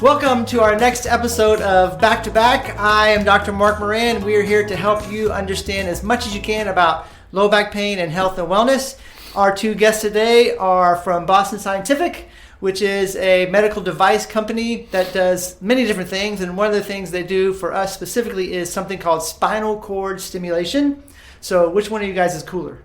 Welcome to our next episode of Back to Back. I am Dr. Mark Moran. We are here to help you understand as much as you can about low back pain and health and wellness. Our two guests today are from Boston Scientific, which is a medical device company that does many different things. And one of the things they do for us specifically is something called spinal cord stimulation. So which one of you guys is cooler?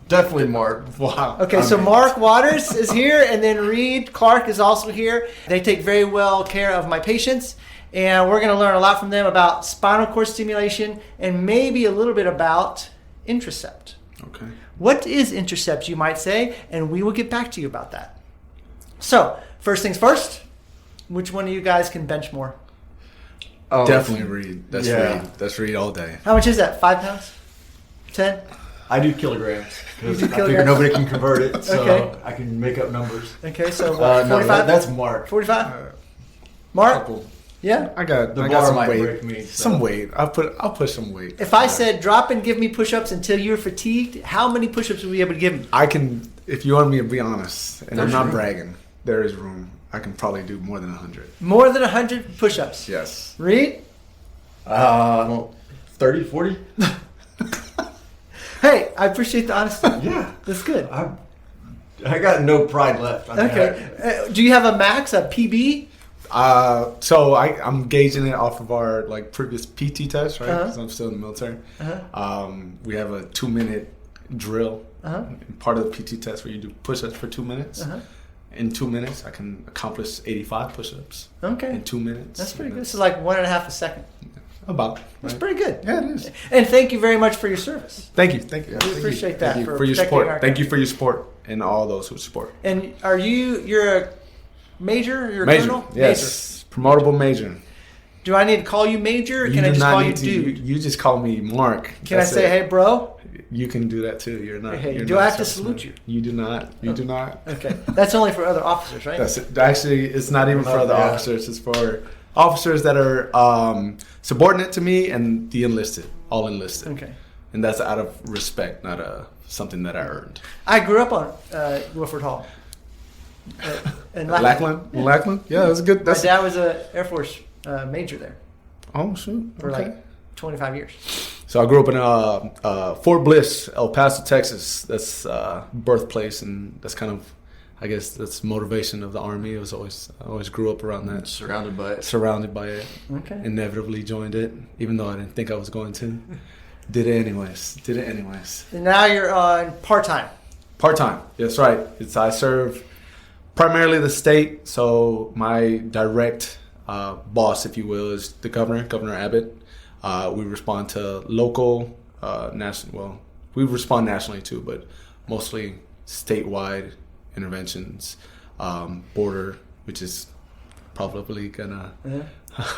Definitely Mark. Wow. Okay, so Mark Waters is here, and then Reed Clark is also here. They take very well care of my patients, and we're going to learn a lot from them about spinal cord stimulation and maybe a little bit about Intracept. Okay. What is Intracept, you might say, and we will get back to you about that. So, first things first, which one of you guys can bench more? Oh, Definitely Reed. That's yeah. Reed. That's Reed all day. How much is that? 5 pounds? 10? I do kilograms because You do I figure kilograms? nobody can convert it, so Okay. I can make up numbers. Okay, so No, 45? that's Mark. 45? Mark? Couple. Yeah? I got The I got bar some might weight. break me. So. Some weight. I'll push some weight. If I said drop and give me push-ups until you're fatigued, how many push-ups would we be able to give me? I can, if you want me to be honest, and There's I'm not room. bragging, there is room. I can probably do more than 100. More than 100 push-ups. Yes. Reed? 30, 40? Hey, I appreciate the honesty. Yeah. That's good. I got no pride left. I mean, Okay. Do you have a max, a PB? So I'm gauging it off of our previous PT test, right? Uh-huh. Because I'm still in the military. Uh-huh. We have a 2-minute drill. Uh-huh. Part of the PT test where you do push-ups for 2 minutes. Uh-huh. In 2 minutes, I can accomplish 85 push-ups. Okay. In 2 minutes. That's pretty And good. So like 1.5 a second. About. That's right? pretty good. Yeah, it is. And thank you very much for your service. Thank you. We appreciate that Thank you for for your protecting support. our Thank you country. for your support and all those who support. And you're a major? You're a Major, colonel? yes, promotable major. Major. Do I need to call you major or can I do just not call you need to- dude? You just call me Mark. Can That's I say, it. hey, bro? You can do that too. You're not. Hey, you're do not I have to serviceman. salute you? You do not. You do not. Okay. That's only for other officers, right? That's it. Actually, it's not even for other Yeah. officers. It's for officers that are subordinate to me and the enlisted, all enlisted. Okay. And that's out of respect, not something that I earned. I grew up on Wilford Hall. In Lackland. Lackland? Yeah, that's good. My That's dad was an Air Force major there oh shoot. for Okay. like 25 years. So I grew up in Fort Bliss, El Paso, Texas. That's birthplace, and that's kind of, I guess, that's motivation of the Army. I always grew up around that, surrounded by it. surrounded by it. Okay. Inevitably joined it, even though I didn't think I was going to. Did it anyways. And now you're on part-time. Part-time. That's right. I serve primarily the state. So my direct boss, if you will, is the Governor Abbott. We respond to local, national. Well, we respond nationally too, but mostly statewide interventions. Border, which is probably gonna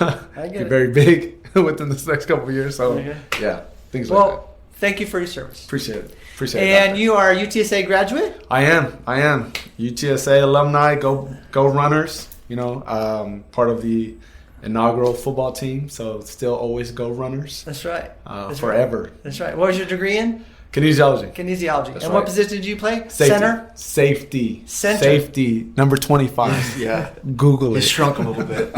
I be get it. very big within this next couple of years. So Okay. yeah, things like that. Well, thank you for your service. Appreciate it. And you are a UTSA graduate? I am. UTSA alumni. Go Runners. You know, part of the inaugural football team. So still always go Runners. That's right. That's Forever. Right. That's right. What was your degree in? Kinesiology. Kinesiology. That's and what right. position did you play? Safety. Center? Safety. Center. Safety. Number 25. Yeah. Google It it. shrunk a little bit.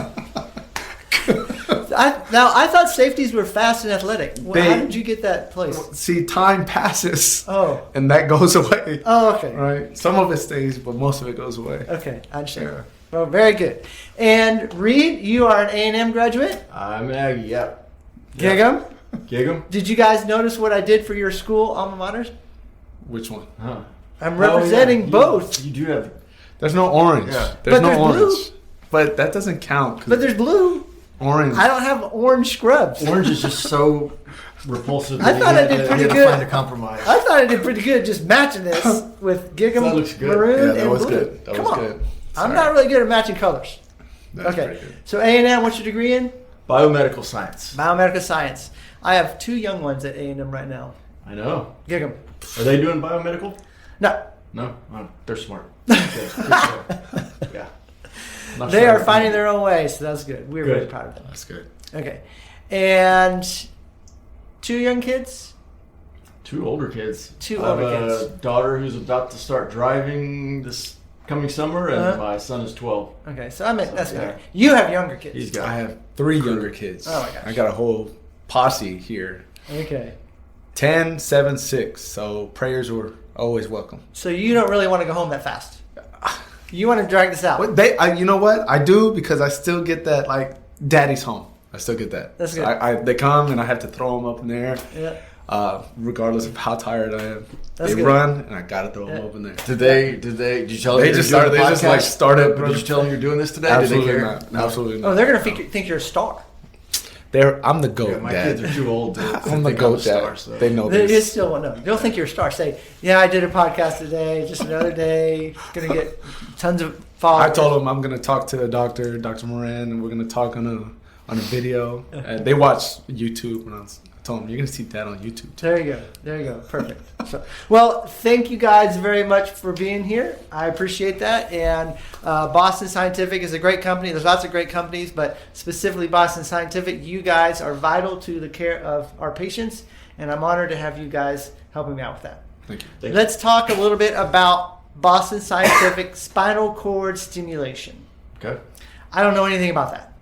I thought safeties were fast and athletic. How did you get that place? See, time passes. Oh. And that goes away. Oh, okay. Right. Some of it stays, but most of it goes away. Okay, I understand. Yeah. Well, very good. And Reed, you are an A&M graduate? I'm an Aggie, yeah. Gig'em? Gig'em? Did you guys notice what I did for your school alma maters? Which one? Huh. I'm representing Oh, yeah. both. You do have... There's no orange. Yeah. There's But no there's orange. blue. But that doesn't count. 'cause But there's blue. orange. I don't have orange scrubs. Orange is just so repulsive. I that thought you I had did to- pretty you had good. to find a compromise. I thought I did pretty good just matching this with Gig'em, That looks good. maroon, Yeah, that and was blue. good. That Come was on. good. I'm Sorry. not really good at matching colors. That's Okay, pretty good. so A&M, what's your degree in? Biomedical science. Biomedical science. I have 2 young ones at A&M right now. I know. Gig'em. Are they doing biomedical? No, No? Oh, they're smart. Okay, good to know. Yeah. Not they sure. are finding their own way, so that's good. We're Good. really proud of them. That's good. Okay, and 2 young kids? 2 older kids. Two I have older a kids. daughter who's about to start driving this coming summer, and my son is 12. Okay, so I mean, that's yeah. good. You have younger kids. He's got. I have 3 younger kids. Oh my gosh. I got a whole posse here. Okay. 10, 7, 6. So prayers were always welcome. So you don't really want to go home that fast. You want to drag this out. But you know what? I do, because I still get that, like, daddy's home. I still get that. That's good. So they come and I have to throw them up in there. Yeah. Regardless of how tired I am. That's they good. run and I gotta throw them up in there. Did you tell them They just started. They just like started. Did you tell them you're doing this today? Absolutely Did they care? not. No. Absolutely not. Oh, they're going to think you're a star. I'm the goat. Yeah, my dad. kids are too old to I'm the think goat I'm a star. dad. So. They know They this. still won't know. They'll think you're a star. Say, yeah, I did a podcast today. Just another day. Going to get tons of followers. I told them I'm gonna talk to Dr. Moran, and we're gonna talk on a video. They watch YouTube, and I told them you're gonna see that on YouTube too. There you go. Perfect. So, well, thank you guys very much for being here. I appreciate that. And Boston Scientific is a great company. There's lots of great companies, but specifically Boston Scientific, you guys are vital to the care of our patients, and I'm honored to have you guys helping me out with that. Thank you. Let's talk a little bit about Boston Scientific spinal cord stimulation. Okay. I don't know anything about that.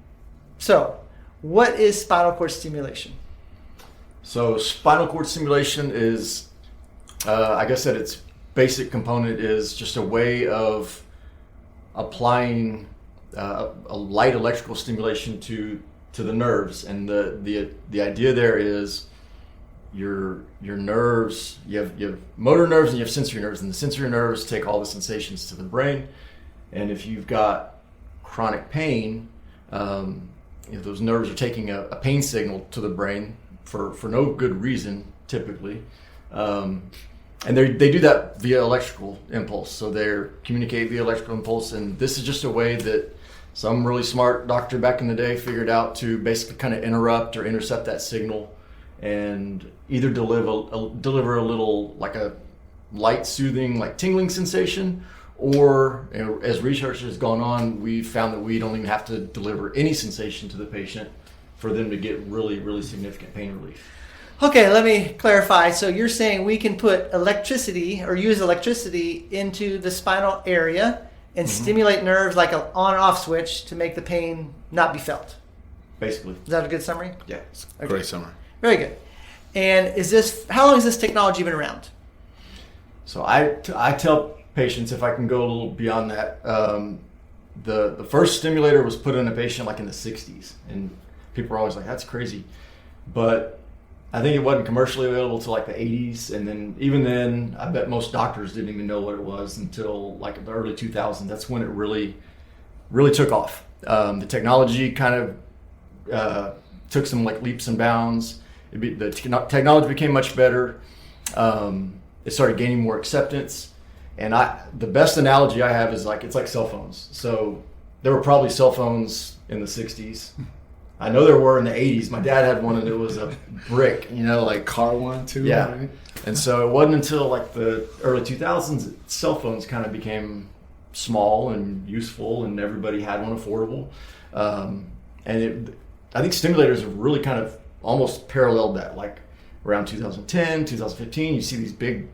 So, what is spinal cord stimulation? So spinal cord stimulation is, I guess at its basic component is just a way of applying a light electrical stimulation to the nerves, and the idea there is your nerves. You have motor nerves and you have sensory nerves, and the sensory nerves take all the sensations to the brain. And if you've got chronic pain, those nerves are taking a pain signal to the brain for no good reason, typically. And they do that via electrical impulse. So they communicate via electrical impulse, and this is just a way that some really smart doctor back in the day figured out to basically kind of interrupt or intercept that signal, and either deliver a little, like a light, soothing, like tingling sensation, or as research has gone on, we found that we don't even have to deliver any sensation to the patient for them to get really, really significant pain relief. Okay, let me clarify. So you're saying we can put electricity or use electricity into the spinal area and stimulate nerves like an on-off switch to make the pain not be felt. Basically. Is that a good summary? Yeah. Okay. Great summary. Very good. And how long has this technology been around? So I tell patients, if I can go a little beyond that, the first stimulator was put in a patient like in the 60s, and people are always like, that's crazy. But I think it wasn't commercially available till like the 80s, and then even then, I bet most doctors didn't even know what it was until like the early 2000s. That's when it really, really took off. The technology kind of took some like leaps and bounds. The technology became much better. It started gaining more acceptance, and the best analogy I have is like it's like cell phones. So there were probably cell phones in the 60s. I know there were in the 80s. My dad had one, and it was a brick, like Car one too. yeah. Right? And so it wasn't until like the early 2000s that cell phones kind of became small and useful, and everybody had one affordable. I think stimulators have really kind of almost paralleled that. Like around 2010, 2015, you see these big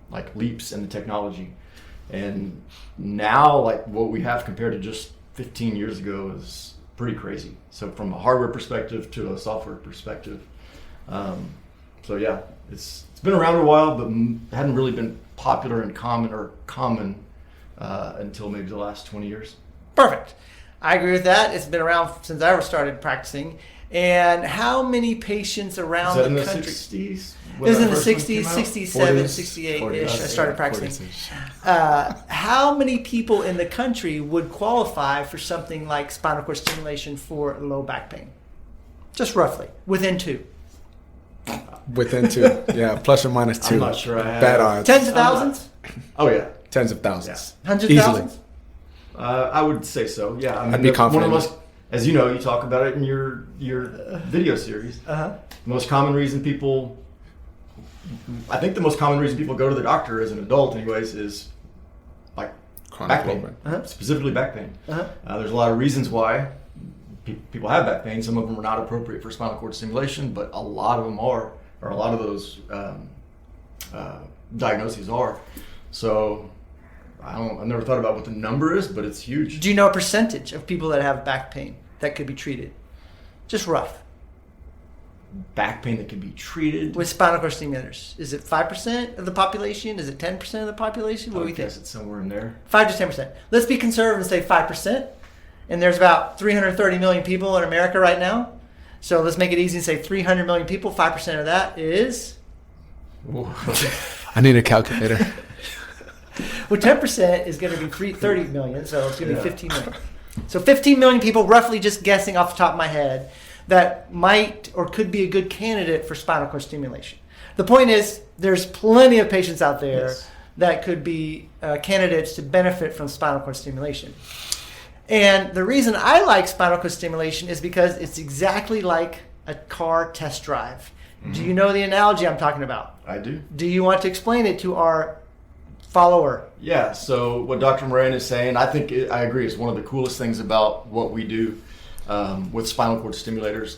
like leaps in the technology. And now like what we have compared to just 15 years ago is pretty crazy. So from a hardware perspective to a software perspective. So yeah, it's been around a while, but hadn't really been popular and common until maybe the last 20 years. Perfect. I agree with that. It's been around since I started practicing. And how many patients around Is that the in country? the 60s? It was in the 60s, 60s, 67, 40s, 68-ish. I 40s, started practicing. How many people in the country would qualify for something like spinal cord stimulation for low back pain? Just roughly, within 2. Within 2, yeah, plus or minus 2. I'm not sure I have. Bad odds. Tens of thousands? Oh yeah. Tens of thousands. Hundreds of Easily. thousands? I would say so. Yeah, I mean, I'd be confident. One of the most, as you know, you talk about it in your video series. Uh-huh. The most common reason people go to the doctor as an adult, anyways, is like Chronic back pain, low back. Uh-huh. specifically back pain. Uh-huh. There's a lot of reasons why people have back pain. Some of them are not appropriate for spinal cord stimulation, but a lot of them are, or a lot of those diagnoses are. So I've never thought about what the number is, but it's huge. Do you know a percentage of people that have back pain that could be treated? Just rough. Back pain that could be treated with spinal cord stimulators. Is it 5% of the population? Is it 10% of the population? What do we think? It's somewhere in there. 5 to 10%. Let's be conservative and say 5%. And there's about 330 million people in America right now. So let's make it easy and say 300 million people. 5% of that is... I need a calculator. Well, 10% is going to be 30 million, so it's going to be 15 million. So 15 million people, roughly just guessing off the top of my head, that might or could be a good candidate for spinal cord stimulation. The point is, there's plenty of patients out there that could be candidates to benefit from spinal cord stimulation. And the reason I like spinal cord stimulation is because it's exactly like a car test drive. Mm-hmm. Do you know the analogy I'm talking about? I do. Do you want to explain it to our follower? Yeah, so what Dr. Moran is saying, I agree, is one of the coolest things about what we do with spinal cord stimulators.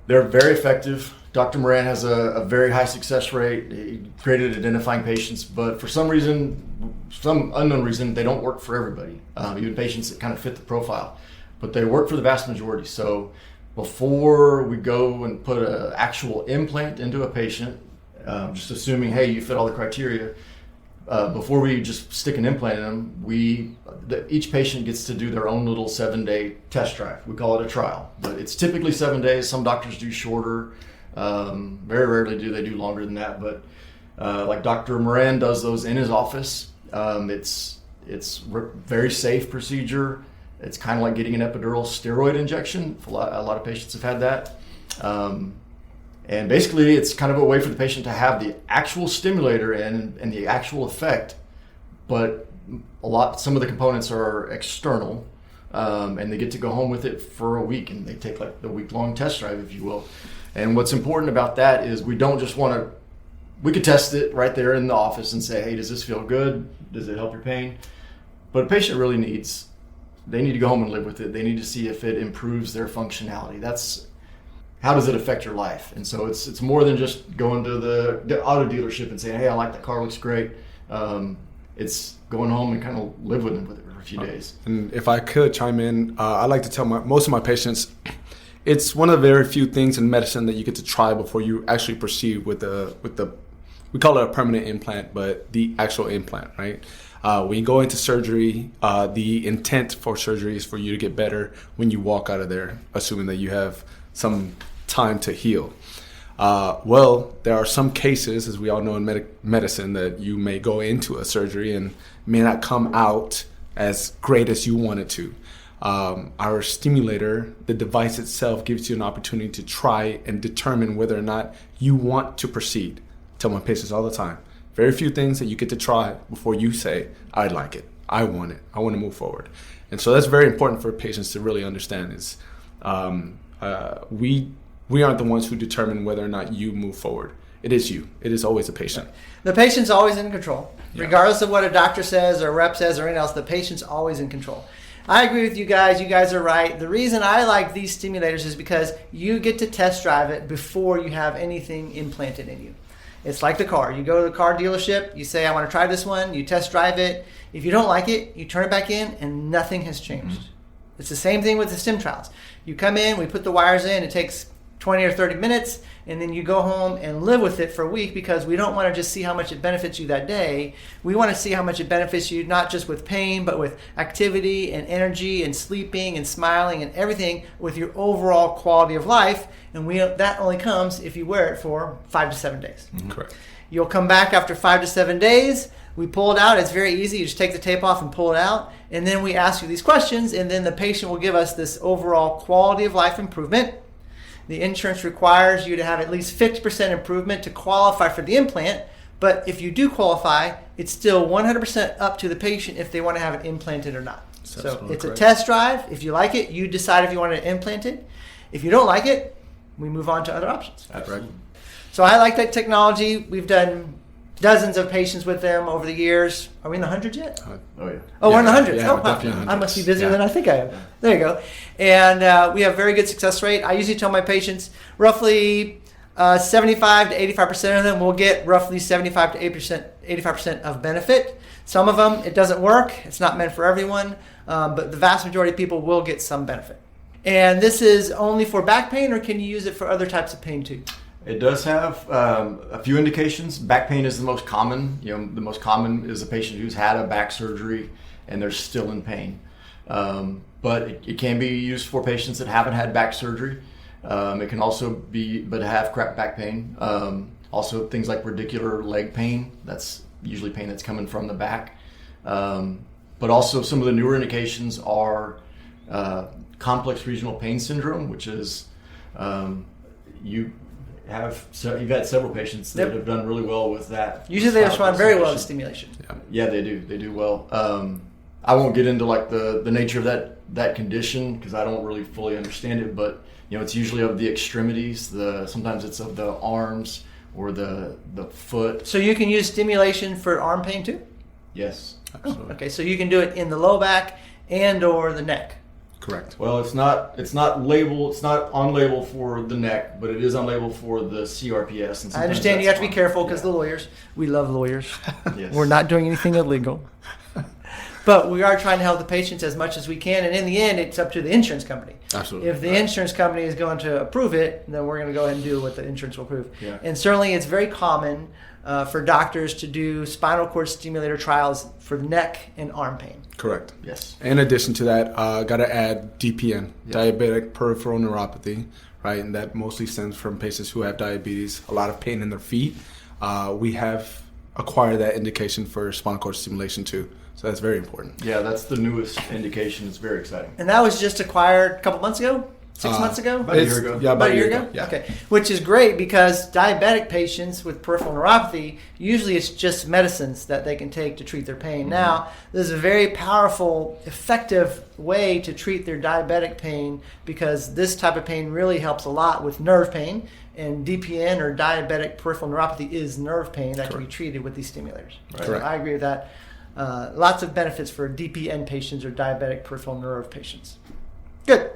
They're very effective. Dr. Moran has a very high success rate. He created identifying patients, but for some unknown reason, they don't work for everybody, even patients that kind of fit the profile. But they work for the vast majority. So before we go and put an actual implant into a patient, just assuming, hey, you fit all the criteria, before we just stick an implant in them, each patient gets to do their own little 7-day test drive. We call it a trial, but it's typically 7 days. Some doctors do shorter. Very rarely do they do longer than that. But like Dr. Moran does those in his office. It's very safe procedure. It's kind of like getting an epidural steroid injection. A lot of patients have had that. And basically, it's kind of a way for the patient to have the actual stimulator and the actual effect, but some of the components are external, and they get to go home with it for a week, and they take like the week-long test drive, if you will. And what's important about that is we don't just want to, we could test it right there in the office and say, hey, does this feel good? Does it help your pain? But a patient really they need to go home and live with it. They need to see if it improves their functionality. How does it affect your life? And so it's more than just going to the auto dealership and saying, hey, I like that car, looks great. It's going home and kind of live with it for a few days. And if I could chime in, I like to tell most of my patients, it's one of the very few things in medicine that you get to try before you actually proceed with the we call it a permanent implant, but the actual implant, right? When you go into surgery, the intent for surgery is for you to get better when you walk out of there, assuming that you have some time to heal. Well, there are some cases, as we all know in medicine, that you may go into a surgery and may not come out as great as you want it to. Our stimulator, the device itself, gives you an opportunity to try and determine whether or not you want to proceed. I tell my patients all the time, very few things that you get to try before you say, I like it, I want it, I want to move forward. And so that's very important for patients to really understand is we aren't the ones who determine whether or not you move forward. It is you. It is always a patient. The patient's always in control. Yeah. Regardless of what a doctor says or a rep says or anything else, the patient's always in control. I agree with you guys. You guys are right. The reason I like these stimulators is because you get to test drive it before you have anything implanted in you. It's like the car. You go to the car dealership, you say, I want to try this one, you test drive it. If you don't like it, you turn it back in and nothing has changed. Mm-hmm. It's the same thing with the stim trials. You come in, we put the wires in, it takes 20 or 30 minutes, and then you go home and live with it for a week because we don't want to just see how much it benefits you that day. We want to see how much it benefits you not just with pain, but with activity and energy and sleeping and smiling and everything with your overall quality of life. And that only comes if you wear it for 5 to 7 days. Mm-hmm. Correct. You'll come back after 5 to 7 days. We pull it out. It's very easy. You just take the tape off and pull it out. And then we ask you these questions, and then the patient will give us this overall quality of life improvement. The insurance requires you to have at least 50% improvement to qualify for the implant. But if you do qualify, it's still 100% up to the patient if they want to have it implanted or not. So it's a test drive. If you like it, you decide if you want to implant it. If you don't like it, we move on to other options. That's right. So I like that technology. We've done dozens of patients with them over the years. Are we in the hundreds yet? We're in the hundreds. Yeah, definitely hundreds. I must be busier than I think I am. Yeah. There you go. And we have very good success rate. I usually tell my patients roughly 75 to 85% of them will get roughly 75 to 85% of benefit. Some of them, it doesn't work. It's not meant for everyone, but the vast majority of people will get some benefit. And this is only for back pain, or can you use it for other types of pain too? It does have a few indications. Back pain is the most common. The most common is a patient who's had a back surgery and they're still in pain. But it can be used for patients that haven't had back surgery. It can also be, but have chronic back pain. Also things like radicular leg pain. That's usually pain that's coming from the back. But also some of the newer indications are complex regional pain syndrome, which is you've had several patients that have done really well with that. Usually they respond very well to stimulation. Yeah, they do. They do well. I won't get into like the nature of that condition because I don't really fully understand it, but it's usually of the extremities. Sometimes it's of the arms or the foot. So you can use stimulation for arm pain too? Yes. Absolutely. Okay, so you can do it in the low back and or the neck. Correct. Well, it's not label. It's not on label for the neck, but it is on label for the CRPS. And I understand you have to be careful because the lawyers. We love lawyers. Yes. We're not doing anything illegal. But we are trying to help the patients as much as we can, and in the end, it's up to the insurance company. Absolutely. If the insurance company is going to approve it, then we're going to go ahead and do what the insurance will approve. Yeah. And certainly, it's very common for doctors to do spinal cord stimulator trials for neck and arm pain. Correct. Yes. In addition to that, got to add DPN, diabetic peripheral neuropathy, right? And that mostly stems from patients who have diabetes, a lot of pain in their feet. We have acquired that indication for spinal cord stimulation too. So that's very important. Yeah, that's the newest indication. It's very exciting. And that was just acquired a couple months ago? 6 months ago? About a year ago. Yeah, About a year ago? Yeah. Okay. Which is great because diabetic patients with peripheral neuropathy, usually it's just medicines that they can take to treat their pain. Mm-hmm. Now, this is a very powerful, effective way to treat their diabetic pain because this type of pain really helps a lot with nerve pain. And DPN or diabetic peripheral neuropathy is nerve pain that can be treated with these stimulators. Right. So I agree with that. Lots of benefits for DPN patients or diabetic peripheral nerve patients. Good.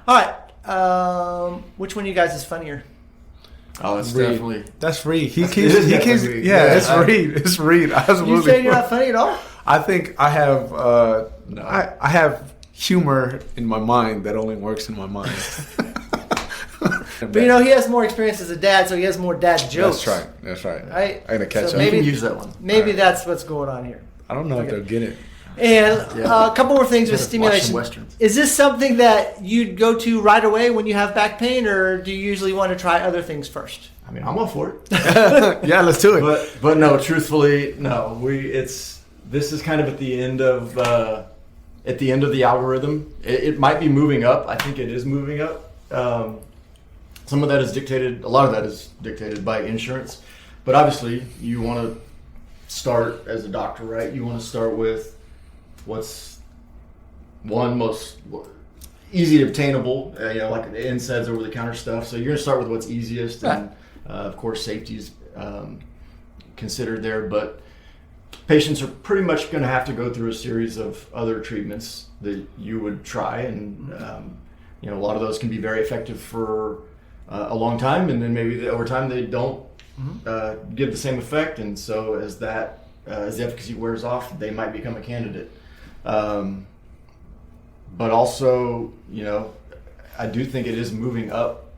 All right. Which one of you guys is funnier? Oh, it's Reed. definitely. That's Reed. He It's Reed. It's Reed. You saying you're not funny at all? I think I have No. I have humor in my mind that only works in my mind. But he has more experience as a dad, so he has more dad jokes. That's right. Right? I'm gonna catch So up. You maybe- can use that one. Maybe that's what's going on here. I don't know if they'll get it. And a couple more things with Watch some stimulation. Westerns. Is this something that you'd go to right away when you have back pain, or do you usually want to try other things first? I mean, I'm all for it. Yeah, let's do it. But no, truthfully, no. This is kind of at the end of the algorithm. It might be moving up. I think it is moving up. Some of that is dictated. A lot of that is dictated by insurance. But obviously, you want to start as a doctor, right? You want to start with what's most easy to obtainable, like the NSAIDs, over-the-counter stuff. So you're going to start with what's easiest, and of course, safety is considered there. But patients are pretty much going to have to go through a series of other treatments that you would try, and a lot of those can be very effective for a long time, and then maybe over time they don't give the same effect, and so as the efficacy wears off, they might become a candidate. But also, I do think it is moving up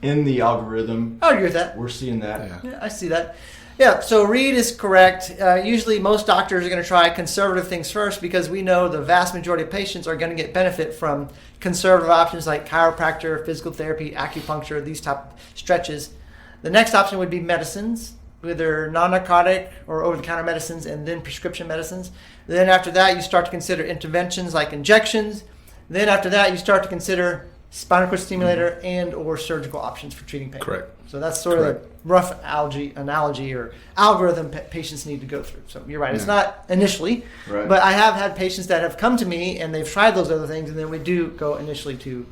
in the algorithm. I agree with that. We're seeing that. Yeah, I see that. Yeah, so Reed is correct. Usually most doctors are going to try conservative things first because we know the vast majority of patients are going to get benefit from conservative options like chiropractor, physical therapy, acupuncture, these type of stretches. The next option would be medicines, either non-narcotic or over-the-counter medicines, and then prescription medicines. Then after that, you start to consider interventions like injections. Then after that, you start to consider spinal cord stimulator and or surgical options for treating pain. Correct. So that's sort of the rough analogy or algorithm patients need to go through. So you're right. It's not initially, but I have had patients that have come to me and they've tried those other things, and then we do go initially to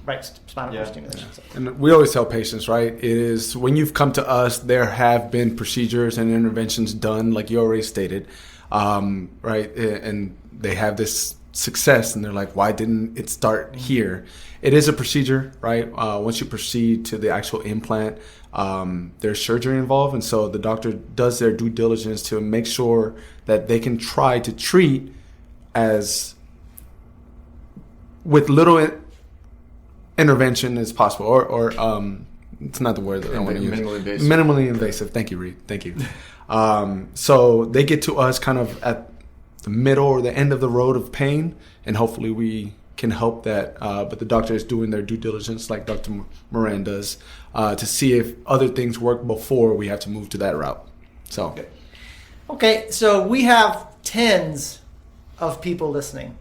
spinal cord stimulation. So. And we always tell patients, right, it is when you've come to us, there have been procedures and interventions done, like you already stated, right, and they have this success, and they're like, why didn't it start here? It is a procedure, right? Once you proceed to the actual implant, there's surgery involved, and so the doctor does their due diligence to make sure that they can try to treat as with little intervention as possible, or it's not the word that I want to use. Minimally invasive. Minimally invasive. Thank you, Reed. Thank you. So they get to us kind of at the middle or the end of the road of pain, and hopefully we can help that. But the doctor is doing their due diligence, like Dr. Moran does, to see if other things work before we have to move to that route. So, Okay, so we have tens of people listening.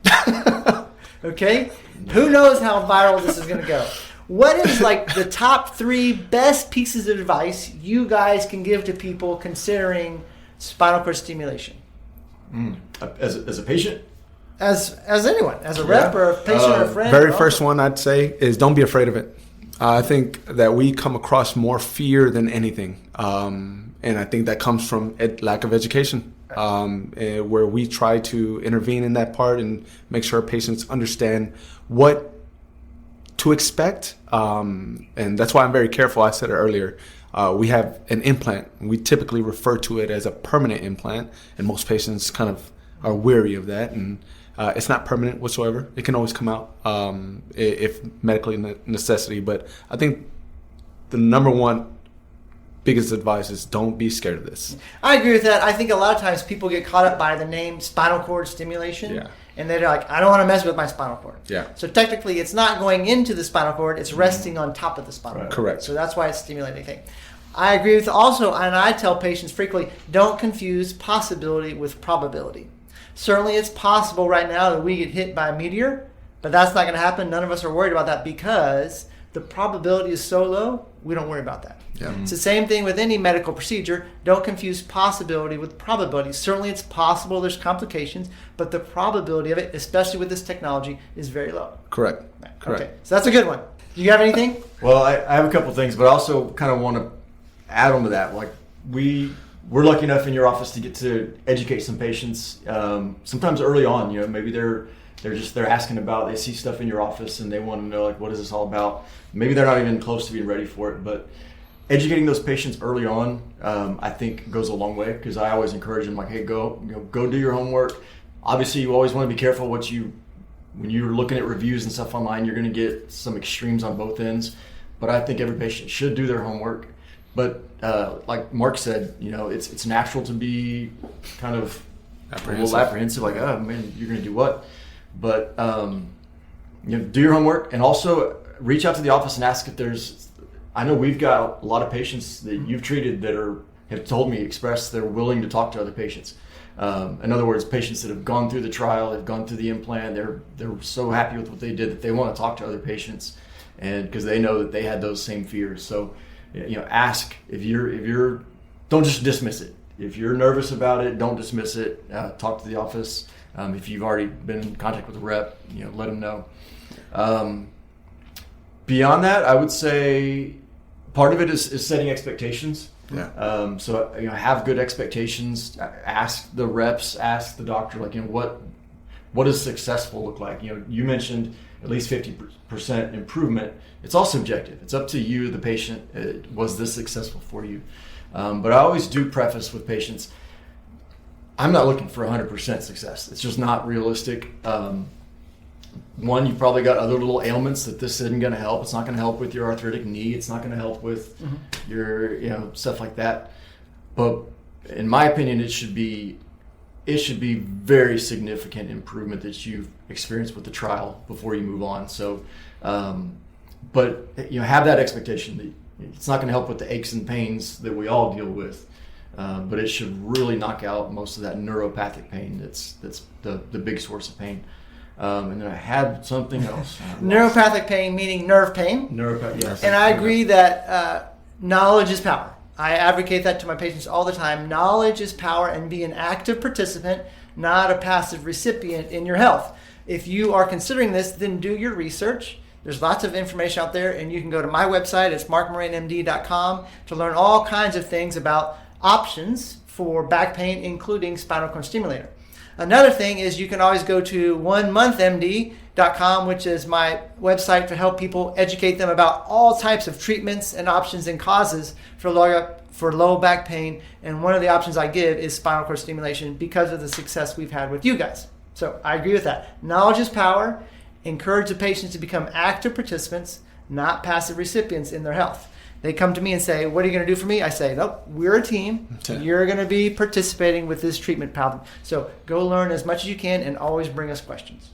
Okay? Who knows how viral this is going to go? What is like the top 3 best pieces of advice you guys can give to people considering spinal cord stimulation? As a patient? As anyone, as a rep or a patient or a friend? Very first one I'd say is don't be afraid of it. I think that we come across more fear than anything. And I think that comes from lack of education, where we try to intervene in that part and make sure patients understand what to expect. And that's why I'm very careful. I said it earlier. We have an implant. We typically refer to it as a permanent implant, and most patients kind of are weary of that. And it's not permanent whatsoever. It can always come out if medically necessity. But I think the number one biggest advice is don't be scared of this. I agree with that. I think a lot of times people get caught up by the name spinal cord stimulation. Yeah. And they're like, I don't want to mess with my spinal cord. Yeah. So technically, it's not going into the spinal cord. It's resting on top of the spinal cord. Correct. So that's why it's stimulating thing. I agree with also, and I tell patients frequently, don't confuse possibility with probability. Certainly, it's possible right now that we get hit by a meteor, but that's not going to happen. None of us are worried about that because the probability is so low, we don't worry about that. Yeah. It's the same thing with any medical procedure. Don't confuse possibility with probability. Certainly it's possible there's complications, but the probability of it, especially with this technology, is very low. Correct. Correct. Okay, so that's a good one. Do you have anything? Well, I have a couple things, but I also kind of want to add on to that. Like we're lucky enough in your office to get to educate some patients. Sometimes early on, maybe they're asking about, they see stuff in your office and they want to know, like, what is this all about? Maybe they're not even close to being ready for it, but educating those patients early on, I think goes a long way, because I always encourage them, like, hey, go do your homework. Obviously, you always want to be careful when you're looking at reviews and stuff online, you're going to get some extremes on both ends, but I think every patient should do their homework. But like Mark said, it's natural to be kind of a little apprehensive, like, oh man, you're going to do what? But do your homework, and also reach out to the office and ask if there's. I know we've got a lot of patients that you've treated that have told me, expressed they're willing to talk to other patients. In other words, patients that have gone through the trial, they've gone through the implant, they're so happy with what they did that they want to talk to other patients, and because they know that they had those same fears. So, ask if you're don't just dismiss it. If you're nervous about it, don't dismiss it. Talk to the office. If you've already been in contact with a rep, let them know. Beyond that, I would say part of it is setting expectations. Yeah. So have good expectations. Ask the reps, ask the doctor, like, what does successful look like? You mentioned at least 50% improvement. It's all subjective. It's up to you, the patient. Was this successful for you? But I always do preface with patients, I'm not looking for 100% success. It's just not realistic. One, you've probably got other little ailments that this isn't going to help. It's not going to help with your arthritic knee. It's not going to help with your, stuff like that. But in my opinion, it should be very significant improvement that you've experienced with the trial before you move on. So, but have that expectation that it's not going to help with the aches and pains that we all deal with. But it should really knock out most of that neuropathic pain. That's the big source of pain. And then I had something else. Neuropathic pain, meaning nerve pain. Yes. And I agree that knowledge is power. I advocate that to my patients all the time. Knowledge is power, and be an active participant, not a passive recipient in your health. If you are considering this, then do your research. There's lots of information out there, and you can go to my website. It's markmoranmd.com to learn all kinds of things about options for back pain, including spinal cord stimulator. Another thing is you can always go to onemonthmd.com, which is my website to help people, educate them about all types of treatments and options and causes for low back pain. And one of the options I give is spinal cord stimulation because of the success we've had with you guys. So I agree with that. Knowledge is power. Encourage the patients to become active participants, not passive recipients in their health. They come to me and say, what are you going to do for me? I say, nope, we're a team. Okay. You're going to be participating with this treatment pattern. So go learn as much as you can and always bring us questions.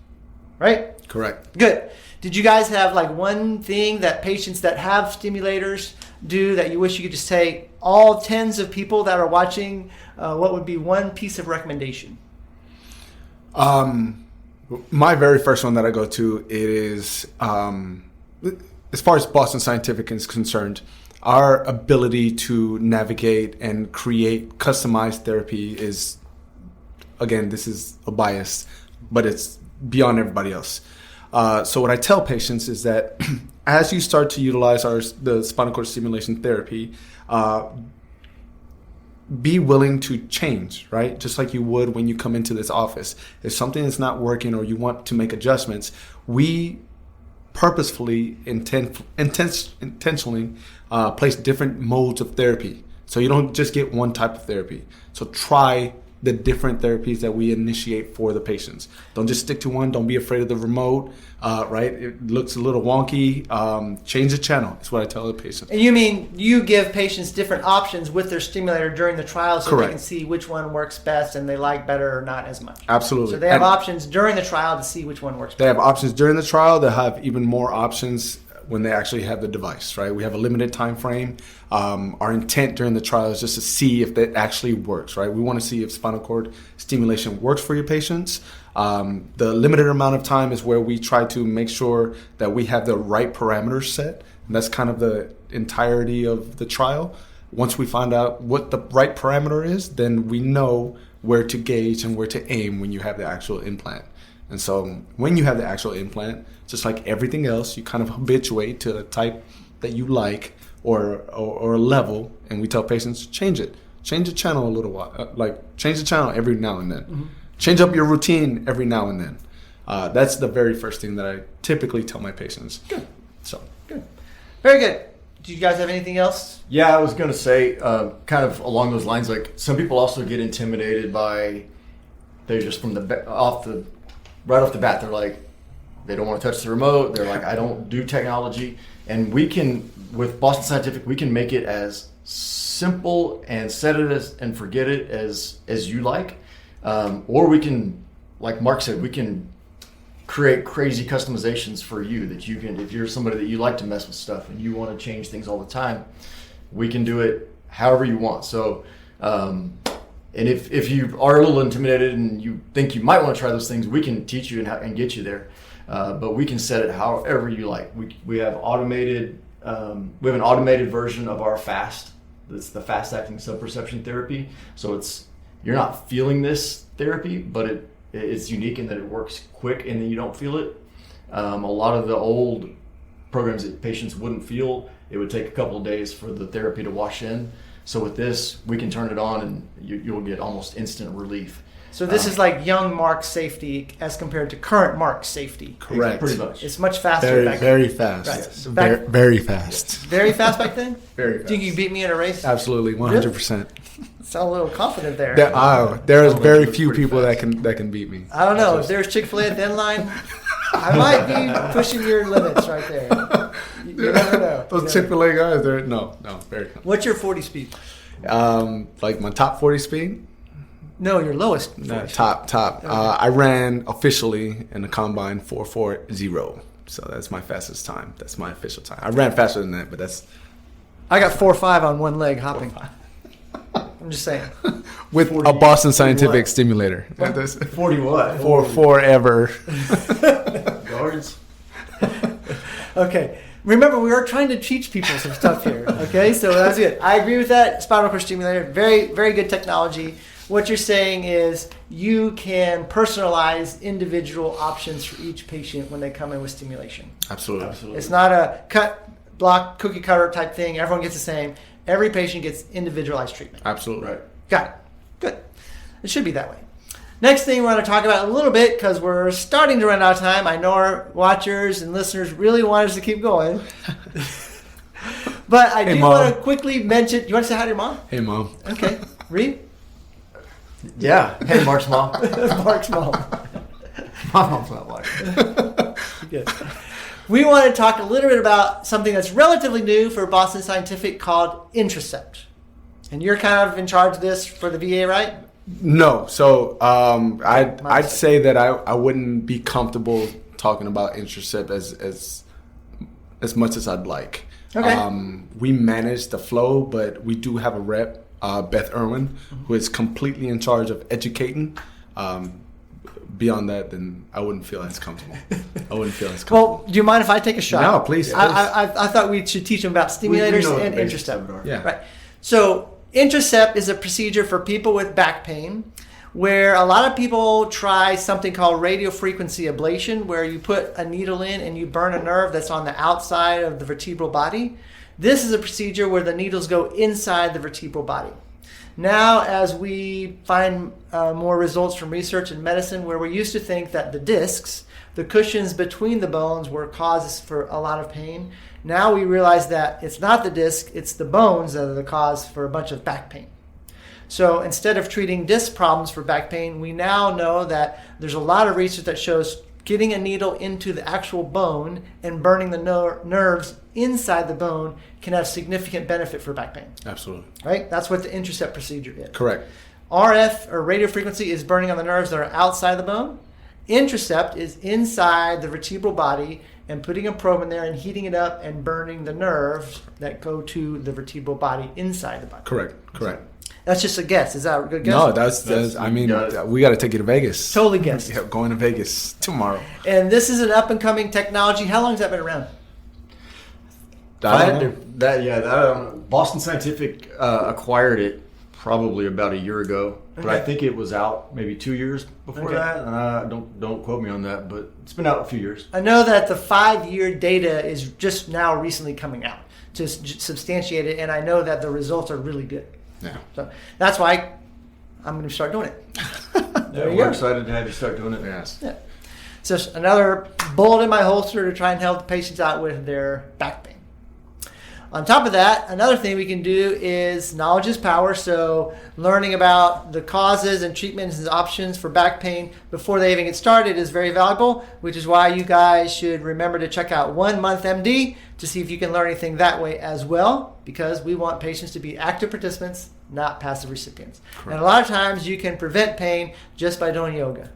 Right? Correct. Good. Did you guys have like one thing that patients that have stimulators do that you wish you could just say, all tens of people that are watching, what would be one piece of recommendation? My very first one that I go to, it is, as far as Boston Scientific is concerned, our ability to navigate and create customized therapy is, again, this is a bias, but it's beyond everybody else. So what I tell patients is that as you start to utilize the spinal cord stimulation therapy, be willing to change, right? Just like you would when you come into this office. If something is not working or you want to make adjustments, we purposefully, intentionally place different modes of therapy. So you don't just get one type of therapy. So try the different therapies that we initiate for the patients. Don't just stick to one. Don't be afraid of the remote, right? It looks a little wonky. Change the channel is what I tell the patients. And you mean you give patients different options with their stimulator during the trial so Correct. They can see which one works best and they like better or not as much? Absolutely. So they have options during the trial to see which one works They better. have options during the trial. They'll have even more options when they actually have the device, right? We have a limited time frame. Our intent during the trial is just to see if that actually works, right? We want to see if spinal cord stimulation works for your patients. The limited amount of time is where we try to make sure that we have the right parameters set. And that's kind of the entirety of the trial. Once we find out what the right parameter is, then we know where to gauge and where to aim when you have the actual implant. And so when you have the actual implant, just like everything else, you kind of habituate to a type that you like or a level, and we tell patients, change it. Change the channel a little while. Change the channel every now and then. Mm-hmm. Change up your routine every now and then. That's the very first thing that I typically tell my patients. Good. So good. Very good. Do you guys have anything else? Yeah, I was going to say, kind of along those lines, like some people also get intimidated by, they're just right off the bat, they're like, they don't want to touch the remote. They're like, I don't do technology. And we can, with Boston Scientific, we can make it as simple and set it as and forget it as you like. Or we can, like Mark said, we can create crazy customizations for you that you can, if you're somebody that you like to mess with stuff and you want to change things all the time, we can do it however you want. So, and if you are a little intimidated and you think you might want to try those things, we can teach you and get you there. But we can set it however you like. We have automated. We have an automated version of our FAST. That's the fast acting subperception therapy. So you're not feeling this therapy, but it's unique in that it works quick and then you don't feel it. A lot of the old programs that patients wouldn't feel, it would take a couple of days for the therapy to wash in. So with this, we can turn it on and you'll get almost instant relief. So this is like young Mark's safety as compared to current Mark's safety. correct. Pretty much. It's much faster Very, back very then. fast. Right. Very fast. Very fast back then? Very fast. Do you think you beat me in a race? Absolutely, 100%. Sound a little confident there. There is very It's few pretty people fast. that can beat me. I don't know. If there's Chick-fil-A at the end line, I might be pushing your limits right there. You never know. Those Chick-fil-A guys, they're no, very. What's your 40 speed? Like my top 40 speed. No, your lowest. No, top. I ran officially in the combine 4:40, so that's my fastest time. That's my official time. I ran faster than that, but that's. I got 4.5 on one leg hopping. I'm just saying. With 40, a Boston Scientific what? stimulator. 40 what? For forever. Guards. Okay. Remember, we are trying to teach people some stuff here. Okay, so that's good. I agree with that. Spinal cord stimulator, very, very good technology. What you're saying is you can personalize individual options for each patient when they come in with stimulation. Absolutely. It's not a cut, block, cookie cutter type thing. Everyone gets the same. Every patient gets individualized treatment. Absolutely. Right. Got it. Good. It should be that way. Next thing we want to talk about a little bit, because we're starting to run out of time. I know our watchers and listeners really want us to keep going. But I do want to quickly mention, you want to say hi to your mom? Hey, Mom. Okay. Reed? Yeah. Hey, Mark's mom. Mark's mom. My mom's not watching. Good. We want to talk a little bit about something that's relatively new for Boston Scientific called Intracept. And you're kind of in charge of this for the VA, right? No. So I'd say that I wouldn't be comfortable talking about Intracept as much as I'd like. Okay. We manage the flow, but we do have a rep, Beth Irwin, who is completely in charge of educating. Beyond that, then I wouldn't feel as comfortable. Well, do you mind if I take a shot? No, please. I thought we should teach them about stimulators and Intracept. Yeah. Right. So Intracept is a procedure for people with back pain, where a lot of people try something called radiofrequency ablation, where you put a needle in and you burn a nerve that's on the outside of the vertebral body. This is a procedure where the needles go inside the vertebral body. Now, as we find more results from research in medicine, where we used to think that the discs, the cushions between the bones, were causes for a lot of pain, now we realize that it's not the disc, it's the bones that are the cause for a bunch of back pain. So instead of treating disc problems for back pain, we now know that there's a lot of research that shows getting a needle into the actual bone and burning the nerves inside the bone can have significant benefit for back pain. Absolutely. Right? That's what the Intracept procedure is. Correct. RF, or radiofrequency, is burning on the nerves that are outside the bone. Intracept is inside the vertebral body and putting a probe in there and heating it up and burning the nerves that go to the vertebral body inside the body. Correct. That's just a guess. Is that a good guess? No, that's I mean, we got to take you to Vegas. Totally guessed. Yeah, going to Vegas tomorrow. And this is an up-and-coming technology. How long has that been around? Boston Scientific acquired it probably about a year ago, but I think it was out maybe 2 years before that. And don't quote me on that, but it's been out a few years. I know that the 5-year data is just now recently coming out to substantiate it, and I know that the results are really good. Yeah. So that's why I'm going to start doing it. We're excited to have you start doing it. Yes. Yeah. So it's another bullet in my holster to try and help the patients out with their back pain. On top of that, another thing we can do is knowledge is power. So learning about the causes and treatments and options for back pain before they even get started is very valuable, which is why you guys should remember to check out 1 Month MD to see if you can learn anything that way as well, because we want patients to be active participants, not passive recipients. Correct. And a lot of times you can prevent pain just by doing yoga.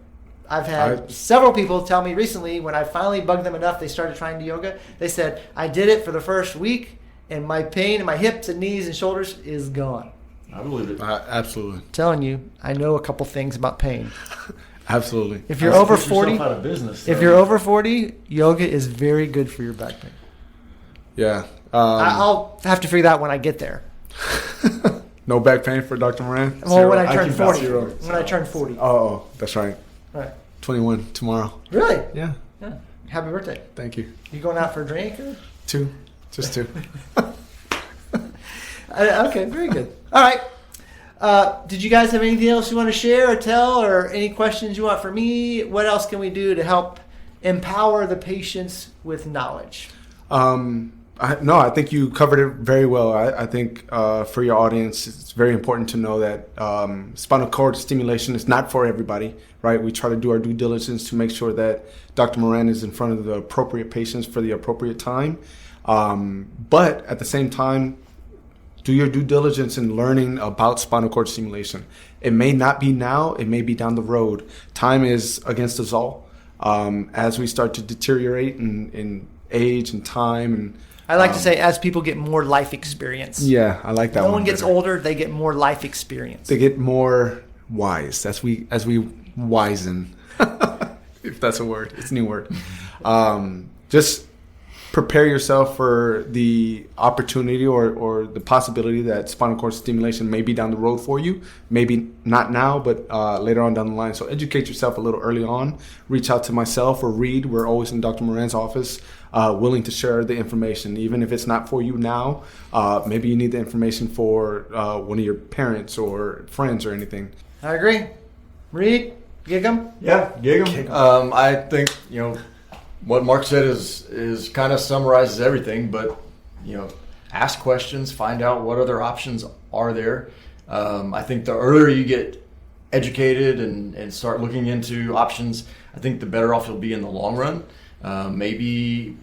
I've had several people tell me recently, when I finally bugged them enough, they started trying to yoga. They said, I did it for the first week, and my pain in my hips and knees and shoulders is gone. I believe it. Absolutely. I'm telling you, I know a couple things about pain. Absolutely. If you're over 40, out of business, if you're over 40, yoga is very good for your back pain. Yeah. I'll have to figure that out when I get there. No back pain for Dr. Moran? Well, when I turn 40. Zero. When I turn 40. Oh, that's right. Right. 21 tomorrow. Really? Yeah. Happy birthday. Thank you. You going out for a drink? Or? 2. Just 2. Okay, very good. All right. Did you guys have anything else you want to share or tell, or any questions you want for me? What else can we do to help empower the patients with knowledge? I think you covered it very well. I think for your audience, it's very important to know that spinal cord stimulation is not for everybody, right? We try to do our due diligence to make sure that Dr. Moran is in front of the appropriate patients for the appropriate time. But at the same time, do your due diligence in learning about spinal cord stimulation. It may not be now, it may be down the road. Time is against us all. As we start to deteriorate in age and time, and I like to say, as people get more life experience. Yeah, I like that one. No one gets older, they get more life experience. They get more wise as we wisen, if that's a word. It's a new word. Just prepare yourself for the opportunity or the possibility that spinal cord stimulation may be down the road for you. Maybe not now, but later on down the line. So educate yourself a little early on. Reach out to myself or Reed. We're always in Dr. Moran's office, willing to share the information. Even if it's not for you now, maybe you need the information for one of your parents or friends or anything. I agree. Reed? Gig 'em? Yeah, gig 'em. I think, what Mark said is kind of summarizes everything, but, ask questions, find out what other options are there. I think the earlier you get educated and start looking into options, I think the better off you'll be in the long run. Maybe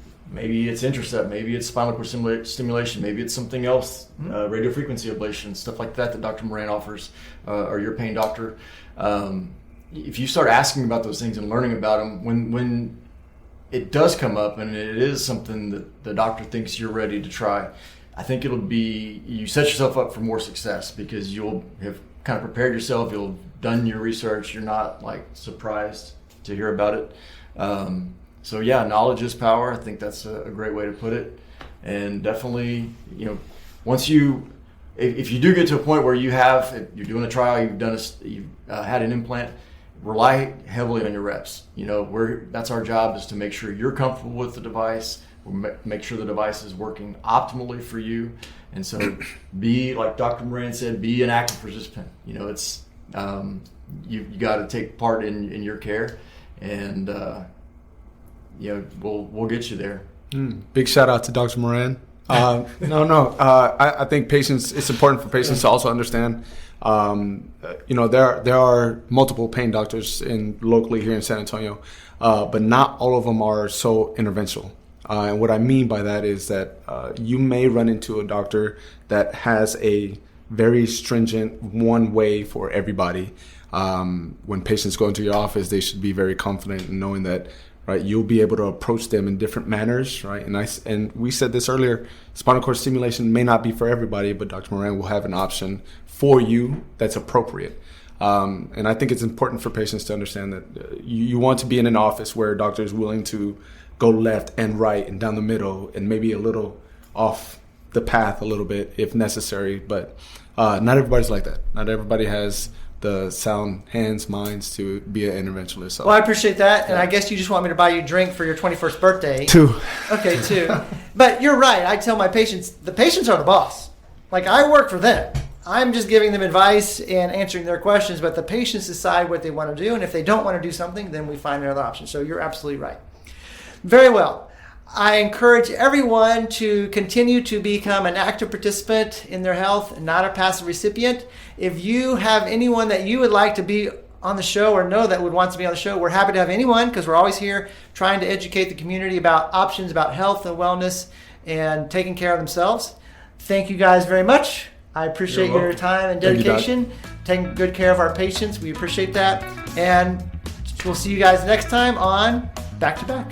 it's intercept, maybe it's spinal cord stimulation, maybe it's something else, radio frequency ablation, stuff like that Dr. Moran offers, or your pain doctor. If you start asking about those things and learning about them, when it does come up and it is something that the doctor thinks you're ready to try, I think you set yourself up for more success because you'll have kind of prepared yourself, you'll have done your research, you're not like surprised to hear about it. So yeah, knowledge is power. I think that's a great way to put it. And definitely, once if you do get to a point where you're doing a trial, you've had an implant, rely heavily on your reps. That's our job, is to make sure you're comfortable with the device, make sure the device is working optimally for you. And so be, like Dr. Moran said, be an active participant. It's you got to take part in your care, and we'll get you there. Big shout out to Dr. Moran. I think it's important for patients to also understand, there are multiple pain doctors locally here in San Antonio, but not all of them are so interventional. And what I mean by that is that you may run into a doctor that has a very stringent one way for everybody. When patients go into your office, they should be very confident in knowing that, right, you'll be able to approach them in different manners, right? And we said this earlier, spinal cord stimulation may not be for everybody, but Dr. Moran will have an option for you that's appropriate. And I think it's important for patients to understand that you want to be in an office where a doctor is willing to go left and right and down the middle and maybe a little off the path a little bit if necessary. But not everybody's like that. Not everybody has the sound hands, minds to be an interventionist. So. Well, I appreciate that. And I guess you just want me to buy you a drink for your 21st birthday. 2. Okay, 2. But you're right. I tell my patients, the patients are the boss. Like, I work for them. I'm just giving them advice and answering their questions, but the patients decide what they want to do. And if they don't want to do something, then we find another option. So you're absolutely right. Very well. I encourage everyone to continue to become an active participant in their health, not a passive recipient. If you have anyone that you would like to be on the show or know that would want to be on the show, we're happy to have anyone, because we're always here trying to educate the community about options, about health and wellness and taking care of themselves. Thank you guys very much. I appreciate your time and dedication, taking good care of our patients. We appreciate that. And we'll see you guys next time on Back to Back.